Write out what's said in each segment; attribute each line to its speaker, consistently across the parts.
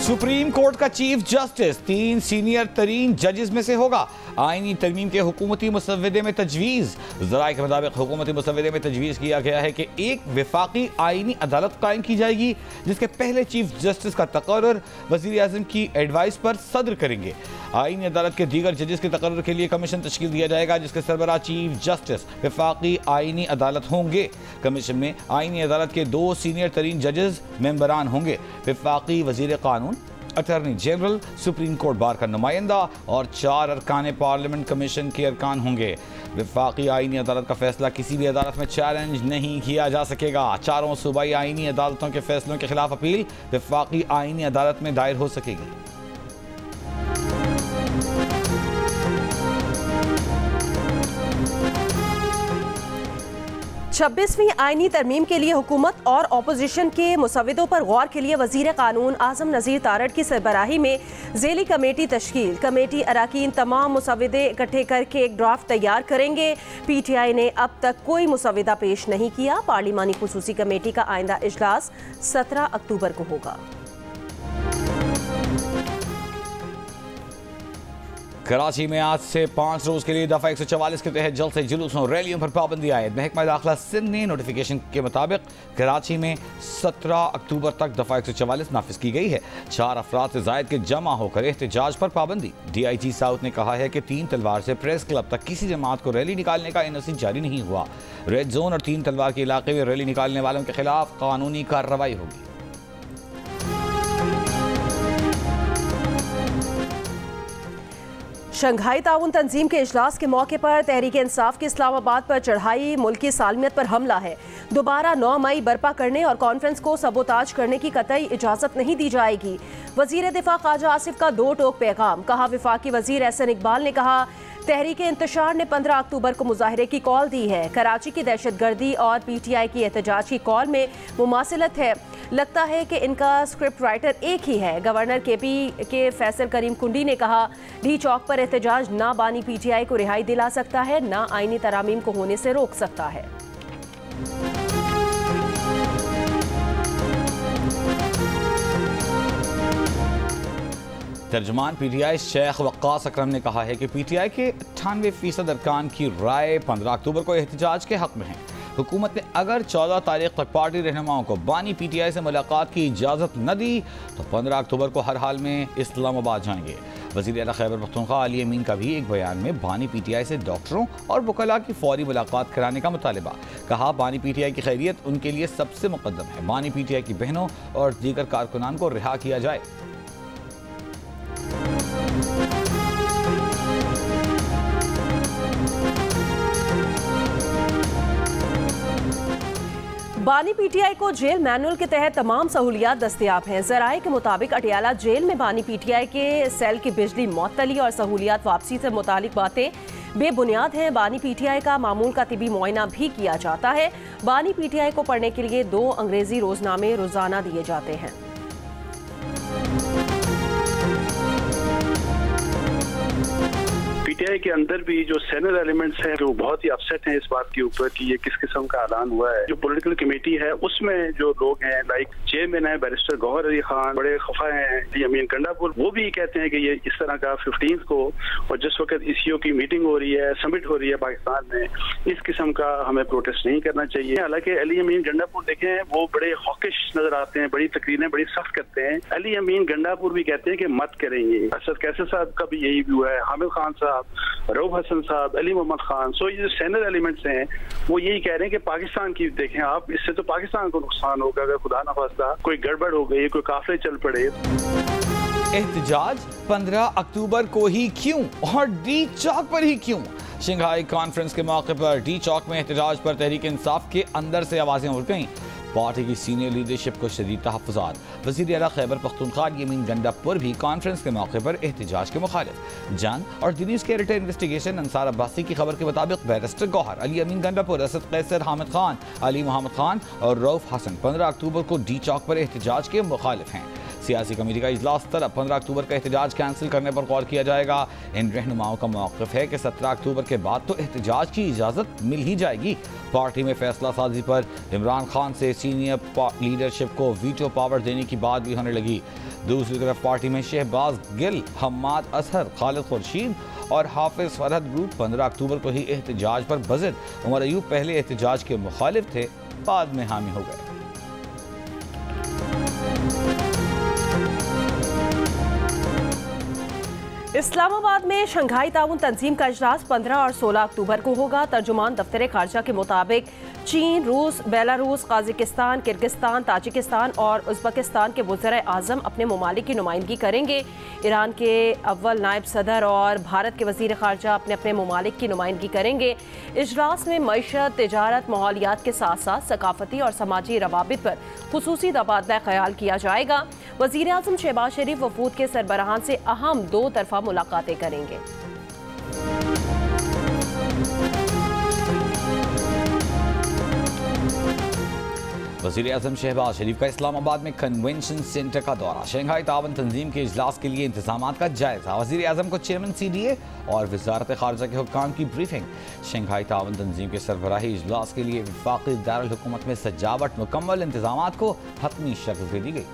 Speaker 1: Supreme court का chief justice 3 senior तरीन जजेस में से होगा। आईनी तरमीम के हुकूमती मुसव्वदे में तजवीज़। ज़राए के मुताबिक हुकूमती मुसव्वदे में तजवीज़ किया गया है कि एक वफाकी आईनी अदालत कायम की जाएगी, जिसके पहले चीफ जस्टिस का तकर्रुर वज़ीर आज़म की एडवाइस पर सदर करेंगे। आईनी अदालत के दीगर जजेस के तकर्रुर के लिए कमीशन तश्कील दिया जाएगा, जिसके सरबराह चीफ जस्टिस वफाकी आईनी अदालत होंगे। कमीशन में आईनी अदालत के 2 सीनियर तरीन जजेस मेंबरान होंगे। वफाकी वज़ीर कानून, attorney general, supreme court bar का नुमाइंदा और 4 अरकान पार्लियामेंट कमीशन के अरकान होंगे। वफाकी आईनी अदालत का फैसला किसी भी अदालत में चैलेंज नहीं किया जा सकेगा। 4 सूबाई आईनी अदालतों के फैसलों के खिलाफ अपील वफाकी आईनी अदालत में दायर हो सकेगी।
Speaker 2: 26वीं आईनी तरमीम के लिए हुकूमत और अपोजिशन के मुसव्विदों पर गौर के लिए वज़ीर कानून आज़म नज़ीर तारड़ की सरबराही में ज़ेली कमेटी तश्कील। कमेटी अराकीन तमाम मुसव्विदे इकट्ठे करके एक ड्राफ्ट तैयार करेंगे। PTI ने अब तक कोई मुसव्विदा पेश नहीं किया। पार्लिमानी खुसूसी कमेटी का आइंदा इजलास 17 अक्टूबर को होगा।
Speaker 1: कराची में आज से 5 रोज के लिए दफा 144 के तहत जल्द से जुलूसों रैलियों पर पाबंदी आयद। महकमा दाखिला सिंध ने नोटिफिकेशन के मुताबिक कराची में 17 अक्टूबर तक दफा 144 नाफिज की गई है। 4 अफराद से जायद के जमा होकर एहतजाज पर पाबंदी। DIG साउथ ने कहा है कि 3 तलवार से प्रेस क्लब तक किसी जमात को रैली निकालने का NOC जारी नहीं हुआ। रेड जोन और 3 तलवार के इलाके में रैली निकालने वालों के खिलाफ कानूनी कार्रवाई होगी।
Speaker 2: शंघाई ताउन तंजीम के इजलास के मौके पर तहरीक इंसाफ की इस्लामाबाद पर चढ़ाई मुल्की सालमियत पर हमला है। दोबारा 9 मई बर्पा करने और कॉन्फ्रेंस को सबोताज करने की कतई इजाज़त नहीं दी जाएगी। वज़ीर दिफा ख्वाजा आसिफ का 2 टोक पैगाम। कहा, वफाकी वज़ीर एहसन इकबाल ने कहा, तहरीक इंतशार ने 15 अक्टूबर को मुजाहरे की कॉल दी है। कराची की दहशतगर्दी और PTI की एहतजाज की कॉल में मुमासिलत है। लगता है कि इनका स्क्रिप्ट राइटर एक ही है। गवर्नर KP के फैसल करीम कुंडी ने कहा, डी चौक पर एहतजाज ना बानी PTI को रिहाई दिला सकता है, ना आईनी तरामीम को होने से रोक सकता है।
Speaker 1: तर्जुमान PTI शेख वक्कास अकरम ने कहा है कि PTI के 98% अरकान की राय 15 अक्टूबर को एहतजाज के हक में है। हुकूमत ने अगर 14 तारीख तक पार्टी रहनुमाओं को बानी PTI से मुलाकात की इजाज़त न दी तो 15 अक्टूबर को हर हाल में इस्लामाबाद जाएंगे। वज़ीर आला खैबर पख्तूनख्वा अली अमीन का भी एक बयान में बानी PTI से डॉक्टरों और वकला की फौरी मुलाकात कराने का मुतालबा। कहा, बानी PTI की खैरियत उनके लिए सबसे मुकद्दम है। बानी PTI की बहनों और दीगर कारकुनान को रिहा किया जाए।
Speaker 2: बानी PTI को जेल मैनुअल के तहत तमाम सहूलियात दस्तयाब हैं। ज़राए के मुताबिक अटियाला जेल में बानी PTI के सेल की बिजली मुअत्तली और सहूलियात वापसी से मुतालिक बातें बेबुनियाद हैं। बानी PTI का मामूल का तिबी मुआयना भी किया जाता है। बानी PTI को पढ़ने के लिए 2 अंग्रेजी रोजनामे रोजाना दिए जाते हैं।
Speaker 3: PTI के अंदर भी जो सीनियर एलिमेंट्स हैं जो बहुत ही अपसेट हैं इस बात के ऊपर कि ये किस किस्म का ऐलान हुआ है। जो पॉलिटिकल कमेटी है उसमें जो लोग हैं लाइक चेयरमैन है बैरिस्टर गौहर अली खान, बड़े खफा हैं अमीन गंडापुर, वो भी कहते हैं कि ये इस तरह का 15 को और जिस वक्त ECO की मीटिंग हो रही है, समिट हो रही है पाकिस्तान में, इस किस्म का हमें प्रोटेस्ट नहीं करना चाहिए। हालांकि अली अमीन गंडापुर देखें वो बड़े हॉकिश नजर आते हैं, बड़ी तकरीरें बड़ी सख्त करते हैं। अली अमीन गंडापुर भी कहते हैं कि मत करेंगे। असद कैसर साहब का भी यही व्यू है, हामिद खान साहब, रऊफ हसन साहब, अली मोहम्मद खान। सो ये जो सीनियर एलिमेंट्स हैं वो यही कह रहे हैं कि पाकिस्तान की देखें आप, इससे तो पाकिस्तान को नुकसान होगा अगर खुदा न खास्ता कोई गड़बड़ हो गई, कोई काफिले चल पड़े।
Speaker 1: एहतजाज 15 अक्टूबर को ही क्यों और डी चौक पर ही क्यों? शंघाई कॉन्फ्रेंस के मौके पर डी चौक में एहतजाज पर तहरीक इंसाफ के अंदर से आवाजें उठ गईं। पार्टी की सीनियर लीडरशिप को शदीद तहफ़्फ़ुज़ात। वज़ीर आला खैबर पख्तूनख्वा अली अमीन गंडापुर भी कॉन्फ्रेंस के मौके पर एहतजाज के मुखालिफ। जंग और दिनी स्केलेटन इन्वेस्टिगेशन अंसार अब्बासी की खबर के मुताबिक बैरिस्टर गौहर, अली अमीन गंडापुर, असद कैसर, हामिद खान, अली मोहम्मद खान और रऊफ हसन 15 अक्टूबर को डी चौक पर एहतजाज के मुखालिफ हैं। सियासी कमेटी का इजलास तलब, 15 अक्टूबर का एहतजाज कैंसिल करने पर गौर किया जाएगा। इन रहनुमाओं का मौक़िफ़ है कि 17 अक्टूबर के बाद तो एहतजाज की इजाज़त मिल ही जाएगी। पार्टी में फैसला साजी पर इमरान खान से सीनियर लीडरशिप को वीटो पावर देने की बात भी होने लगी। दूसरी तरफ पार्टी में शहबाज गिल, हम्माद असहर, खालिद खुर्शीद और हाफिज फरहद ग्रुप 15 अक्टूबर को ही एहतजाज पर बज़िद। उमर अयूब पहले एहतजाज के मुखालिफ थे, बाद में हामी हो गए।
Speaker 2: इस्लामाबाद में शंघाई ताउन तंजीम का इजलास 15 और 16 अक्टूबर को होगा। तर्जुमान दफ्तर खारजा के मुताबिक चीन, रूस, बेलारूस, काज़ाकिस्तान, किर्गिस्तान, ताजिकिस्तान और उज़्बेकिस्तान के वज़ीर आज़म अपने ममालिक की नुमाइंदगी करेंगे। ईरान के अव्वल नायब सदर और भारत के वज़ीर खारजा अपने अपने ममालिक की नुमाइंदगी करेंगे। इजलास में मईशत, तिजारत, माहौलियात के साथ साथ सकाफती और समाजी रवाबित पर खुसूसी तबादला ख्याल किया जाएगा। वज़ीर आज़म शहबाज शरीफ वफूद के सरबराहान से अहम 2 तरफ़ा मुलाकातें करेंगे।
Speaker 1: वज़ीर आज़म शहबाज शरीफ का इस्लामाबाद में कन्वेंशन सेंटर का दौरा, शंघाई ताउन तंजीम के इजलास के लिए इंतजामात का जायजा, वज़ीर आज़म को चेयरमैन CDA और वज़ारत खारजा के हुक्काम की ब्रीफिंग। शंघाई ताउन तंजीम के सरबराही इजलास के लिए वफाकी दारुल हुकूमत में सजावट मुकम्मल, इंतजामात को हतमी शक्ल दे दी गई।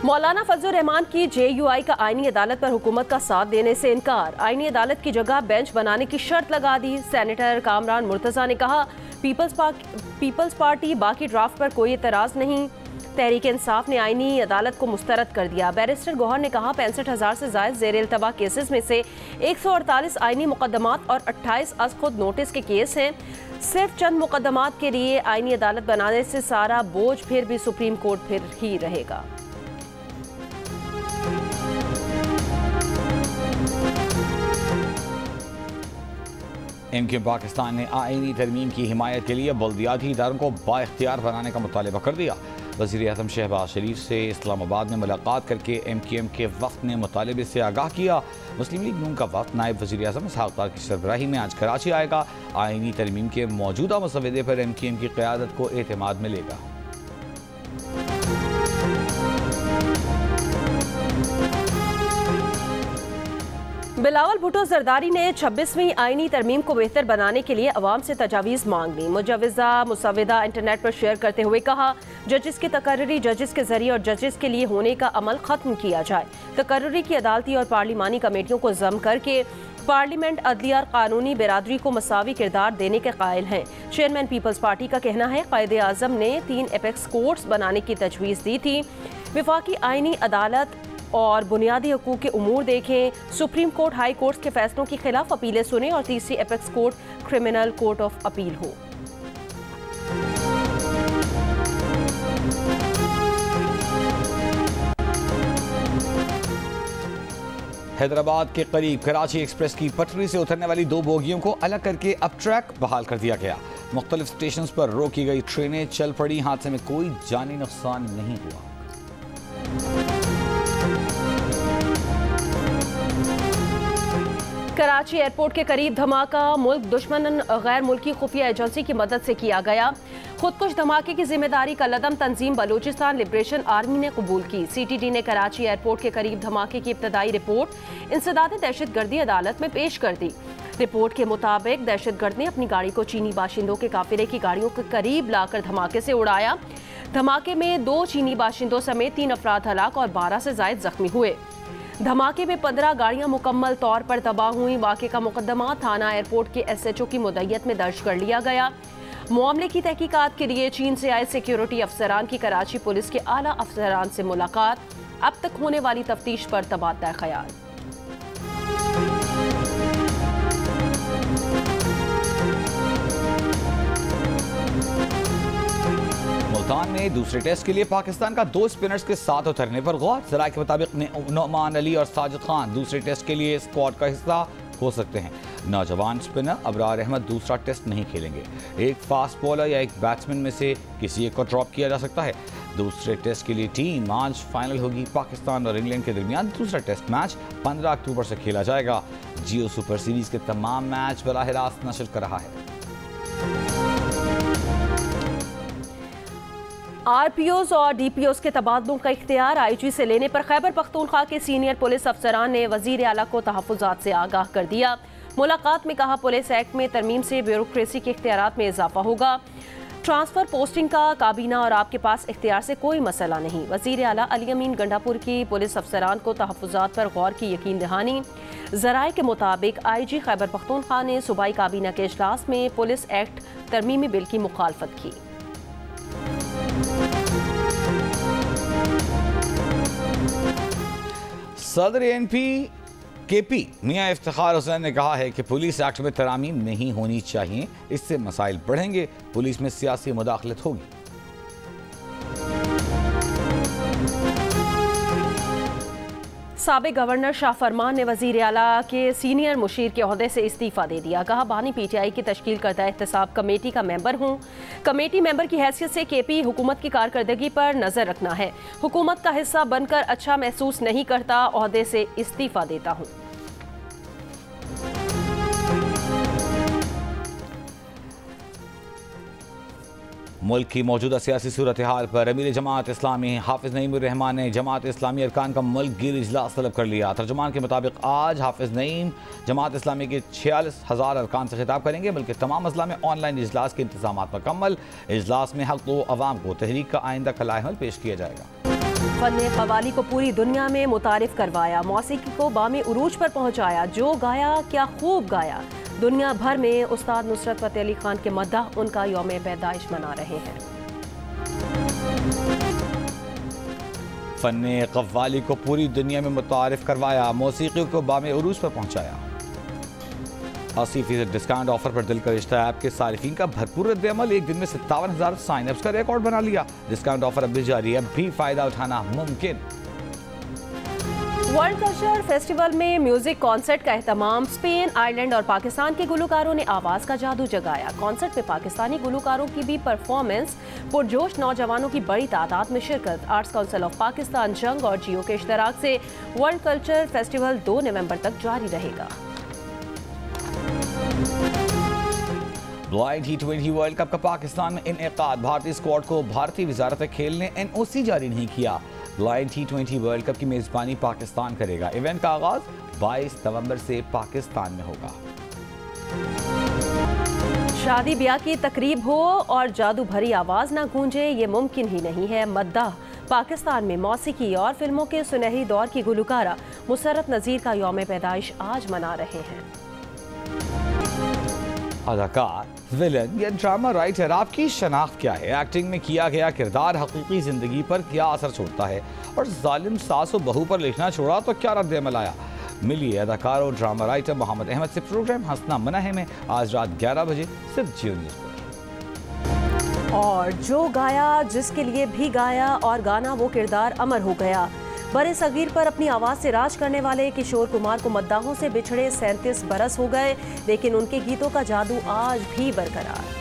Speaker 2: मौलाना फजलुर रहमान की JUI का आईनी अदालत पर हुकूमत का साथ देने से इनकार, आईनी अदालत की जगह बेंच बनाने की शर्त लगा दी। सेनेटर कामरान मुर्तज़ा ने कहा, पीपल्स पार्टी बाकी ड्राफ्ट पर कोई एतराज़ नहीं। तहरीक इंसाफ ने आईनी अदालत को मुस्तरद कर दिया। बैरिस्टर गौहर ने कहा, 65,000 से ज़ायद ज़ेर इल्तवा केसेस में से 148 आईनी मुकदमात और 28 अज खुद नोटिस के केस हैं। सिर्फ चंद मुकदमात के लिए आईनी अदालत बनाने से सारा बोझ फिर भी सुप्रीम कोर्ट फिर ही रहेगा।
Speaker 1: MKM पाकिस्तान ने आईनी तरमीम की हिमायत के लिए बल्दियाती इदारों को बाइख्तियार बनाने का मुतालबा कर दिया। वज़ीर आज़म शहबाज शरीफ से इस्लामाबाद में मुलाकात करके MKM के वफ़द ने मुतालबे से आगाह किया। मुस्लिम लीग नून का वफ़द नायब वज़ीर आज़म इसहाक़ डार की सरबराही में आज कराची आएगा। आईनी तरमीम के मौजूदा मसवदे पर MKM की क़यादत को एतमाद मिलेगा।
Speaker 2: बिलावल भुट्टो जरदारी ने 26वीं आईनी तरमीम को बेहतर बनाने के लिए अवाम से तजावीज़ मांग ली। मुजवज़ा मुसवदा इंटरनेट पर शेयर करते हुए कहा, जजिस की तकर्री जजिस के जरिए और जजिस के लिए होने का अमल ख़त्म किया जाए। तकर्री की अदालती और पार्लिमानी कमेटियों को जम करके पार्लियामेंट, अदलिया और कानूनी बिरादरी को मसावी किरदार देने के कायल हैं। चेयरमैन पीपल्स पार्टी का कहना है, कायदे आज़म ने 3 एपेक्स कोर्ट्स बनाने की तजवीज़ दी थी। विफाकी आईनी अदालत और बुनियादी हकूक़ के उमूर देखें, सुप्रीम कोर्ट, हाई कोर्ट के फैसलों के खिलाफ अपीलें सुने और तीसरी apex court criminal court of appeal हो।
Speaker 1: हैदराबाद के करीब कराची एक्सप्रेस की पटरी से उतरने वाली 2 बोगियों को अलग करके अब ट्रैक बहाल कर दिया गया। मुख्तलिफ स्टेशन पर रोकी गई ट्रेनें चल पड़ी। हादसे में कोई जानी नुकसान नहीं हुआ।
Speaker 2: कराची एयरपोर्ट के करीब धमाका, मुल्क दुश्मन गैर मुल्की खुफिया एजेंसी की मदद से किया गया। खुदकुश धमाके की जिम्मेदारी कलदम तंजीम बलूचिस्तान लिबरेशन आर्मी ने कबूल की। CTD ने कराची एयरपोर्ट के करीब धमाके की इब्तदाई रिपोर्ट इंसदाद दहशतगर्दी अदालत में पेश कर दी। रिपोर्ट के मुताबिक दहशतगर्द ने अपनी गाड़ी को चीनी बाशिंदों के काफिले की गाड़ियों के करीब लाकर धमाके से उड़ाया। धमाके में 2 चीनी बाशिंदों समेत 3 अफराद हलाक और 12 से ज़ायद जख्मी हुए। धमाके में 15 गाड़ियां मुकम्मल तौर पर तबाह हुई। वाक़े का मुकदमा थाना एयरपोर्ट के SHO की मुद्दत में दर्ज कर लिया गया। मामले की तहकीकात के लिए चीन से आए सिक्योरिटी अफसरान की कराची पुलिस के आला अफसरान से मुलाकात। अब तक होने वाली तफ्तीश पर तबादला ख्याल।
Speaker 1: मुल्तान में दूसरे टेस्ट के लिए पाकिस्तान का 2 स्पिनर्स के साथ उतरने पर गौर। ज़राए के मुताबिक नुमान अली और साजिद खान दूसरे टेस्ट के लिए स्क्वाड का हिस्सा हो सकते हैं। नौजवान स्पिनर अबरार अहमद दूसरा टेस्ट नहीं खेलेंगे। एक फास्ट बॉलर या एक बैट्समैन में से किसी एक को ड्रॉप किया जा सकता है। दूसरे टेस्ट के लिए टीम आज फाइनल होगी। पाकिस्तान और इंग्लैंड के दरमियान दूसरा टेस्ट मैच 15 अक्टूबर से खेला जाएगा। जियो सुपर सीरीज के तमाम मैच बराह रास्त नशर कर रहा है।
Speaker 2: आरपीओज और डीपीओज के तबादलों का इख्तियार आईजी से लेने पर खैबर पख्तूनख्वा के सीनियर पुलिस अफसरान ने वजीर आला को तहफ़्फ़ुज़ात से आगाह कर दिया। मुलाकात में कहा, पुलिस एक्ट में तरमीम से ब्यूरोक्रेसी के इख्तियारात में इजाफा होगा। ट्रांसफर पोस्टिंग का काबीना और आपके पास इख्तियार से कोई मसला नहीं। वजीर आला अली अमीन गंडापुर की पुलिस अफसरान को तहफ़्फ़ुज़ात पर गौर की यकीन दहानी। ज़राए के मुताबिक आईजी खैबर पख्तूनख्वा ने सूबाई काबीना के इजलास में पुलिस एक्ट तरमीमी बिल की मुखालफत की।
Speaker 1: सदर एनपी केपी मियां इफ्तिखार हुसैन ने कहा है कि पुलिस एक्ट में तरामीम नहीं होनी चाहिए, इससे मसाइल बढ़ेंगे, पुलिस में सियासी मुदाखलत होगी।
Speaker 2: साबिक गवर्नर शाह फरमान ने वजीर आला के सीनियर मुशीर के ओहदे से इस्तीफा दे दिया। कहा, बानी पीटीआई की तश्कील करदा एहतसाब कमेटी का मेंबर हूँ। कमेटी मेंबर की हैसियत से केपी हुकूमत की कारकर्दगी पर नजर रखना है। हुकूमत का हिस्सा बनकर अच्छा महसूस नहीं करता, ओहदे से इस्तीफा देता हूँ।
Speaker 1: मुल्क की मौजूदा सियासी सूरत हाल पर अमीर जमात इस्लामी हाफिज नईम उर रहमान ने जमात इस्लामी अरकान का मुल्क गिर इजलास तलब कर लिया। तर्जुमान के मुताबिक आज हाफिज नईम जमात इस्लामी के 46,000 अरकान से खिताब करेंगे। बल्कि तमाम अजला में ऑनलाइन इजलास के इंतजाम मुकम्मल। इजलास में हक व अवाम को तहरीक का आइंदा कलाअमल पेश किया जाएगा।
Speaker 2: फन कव्वाली को पूरी दुनिया में मुतारिफ करवाया, मौसीकी को बामे उरूज पर पहुँचाया। जो गाया क्या खूब गाया। दुनिया भर में उस्ताद नुसरत फतेह अली खान के मद्दाह उनका यौम पैदाइश मना रहे हैं।
Speaker 1: फन कव्वाली को पूरी दुनिया में मुतारिफ करवाया, मौसीकी को बामे उरूज पर पहुँचाया। 80% डिस्काउंट ऑफर पर दिल का रिश्ता ऐप के सारिफीन का भरपूर रद्द-ए-अमल। एक दिन में 57,000 साइन अप्स का रिकॉर्ड बना लिया। डिस्काउंट ऑफर अब भी जारी है, अब भी फायदा उठाना मुमकिन।
Speaker 2: वर्ल्ड कल्चर फेस्टिवल में म्यूजिक कॉन्सर्ट का एहतमाम। स्पेन, आयरलैंड और पाकिस्तान के गुलकारों ने आवाज़ का जादू जगाया। कॉन्सर्ट में पाकिस्तानी गुलकारों की भी परफॉर्मेंस। पुरजोश नौजवानों की बड़ी तादाद में शिरकत। आर्ट्स काउंसिल ऑफ पाकिस्तान, जंग और जियो के इश्तराक से वर्ल्ड कल्चर फेस्टिवल 2 नवंबर तक जारी रहेगा।
Speaker 1: ब्लाइंड T20 वर्ल्ड कप का पाकिस्तान में इनेकाद। भारतीय स्क्वाड को भारतीय वजारत खेल ने NOC जारी नहीं किया। ब्लाइंड T20 वर्ल्ड कप की मेजबानी पाकिस्तान करेगा। इवेंट का आगाज 22 नवंबर से पाकिस्तान में होगा।
Speaker 2: शादी ब्याह की तकरीब हो और जादू भरी आवाज ना गूंजे, ये मुमकिन ही नहीं है। मद्दाह पाकिस्तान में मौसीकी और फिल्मों के सुनहरी दौर की गुलकारा मुसर्रत नज़ीर का यौम पैदाइश आज मना रहे हैं।
Speaker 1: अदाकार, विलन या ड्रामा राइटर, आपकी शनाख्त क्या है? एक्टिंग में किया गया किरदार हकीकी जिंदगी पर क्या असर छोड़ता है? और जालिम सास व बहू पर लिखना छोड़ा तो क्या रद्द-ए-अमल आया? मिलिए अदाकार और ड्रामा राइटर मोहम्मद अहमद से। प्रोग्राम हंसना मना है में आज रात 11 बजे सिर्फ जियो न्यूज़ पर।
Speaker 2: और जो गाया, जिसके लिए भी गाया और गाना वो किरदार अमर हो गया। बड़े सगीर पर अपनी आवाज़ से राज करने वाले किशोर कुमार को मद्दाहों से बिछड़े 37 बरस हो गए, लेकिन उनके गीतों का जादू आज भी बरकरार।